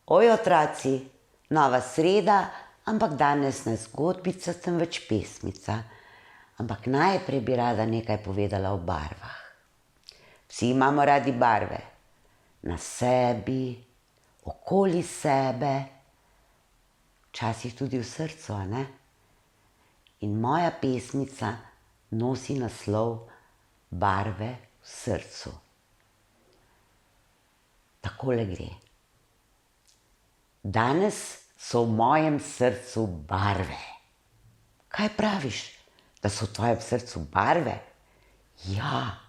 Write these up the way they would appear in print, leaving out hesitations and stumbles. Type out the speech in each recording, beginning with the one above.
Oj, otroci, nova sreda, ampak danes ne zgodbica, temveč pesmica. Ampak najprej bi rada nekaj povedala o barvah. Vsi imamo radi barve. Na sebi, okoli sebe, včasih tudi v srcu, a ne? In moja pesmica nosi naslov Barve v srcu. Takole gre. Danes so v mojem srcu barve. Kaj praviš, da so v tvojem srcu barve? Ja,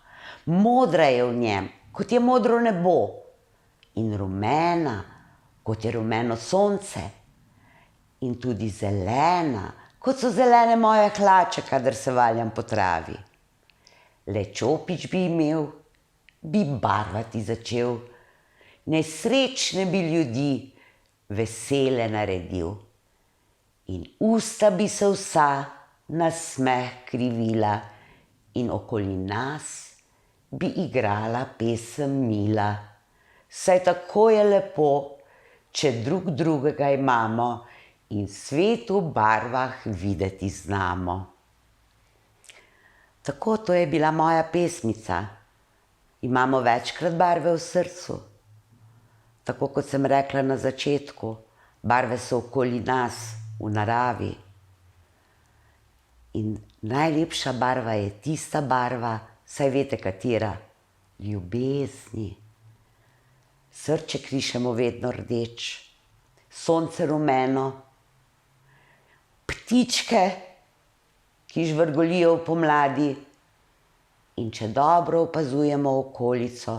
modra je v njem, kot je modro nebo. In rumena, kot je rumeno sonce. In tudi zelena, kot so zelene moje hlače, kadar se valjam po travi. Le čopič bi imel, bi barvati začel. Nesrečne bi ljudi vesele naredil. In usta bi se vsa na smeh krivila. In okoli nas bi igrala pesem mila. Saj tako je lepo, če drug drugega imamo in svet v barvah videti znamo. Tako, to je bila moja pesmica. Imamo večkrat barve v srcu. Tako kot sem rekla na začetku, barve so okoli nas, v naravi. In najlepša barva je tista barva, saj veste katera, ljubezni. Srček rišemo vedno rdeč, sonce rumeno, ptičke, ki žvrgolijo v pomladi. In če dobro opazujemo okolico,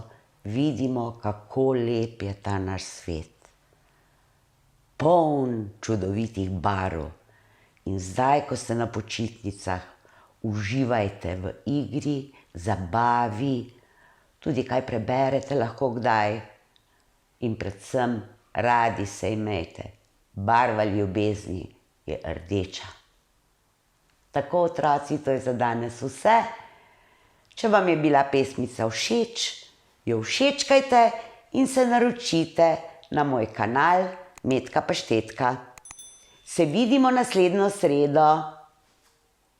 vidimo, kako lep je ta naš svet. Poln čudovitih barv. In zdaj, ko ste na počitnicah, uživajte v igri, zabavi, tudi kaj preberete lahko kdaj. In predvsem radi se imejte. Barva ljubezni je rdeča. Tako, otroci, to je za danes vse. Če vam je bila pesmica všeč, jo všečkajte in se naročite na moj kanal Metka Paštetka. Se vidimo naslednjo sredo.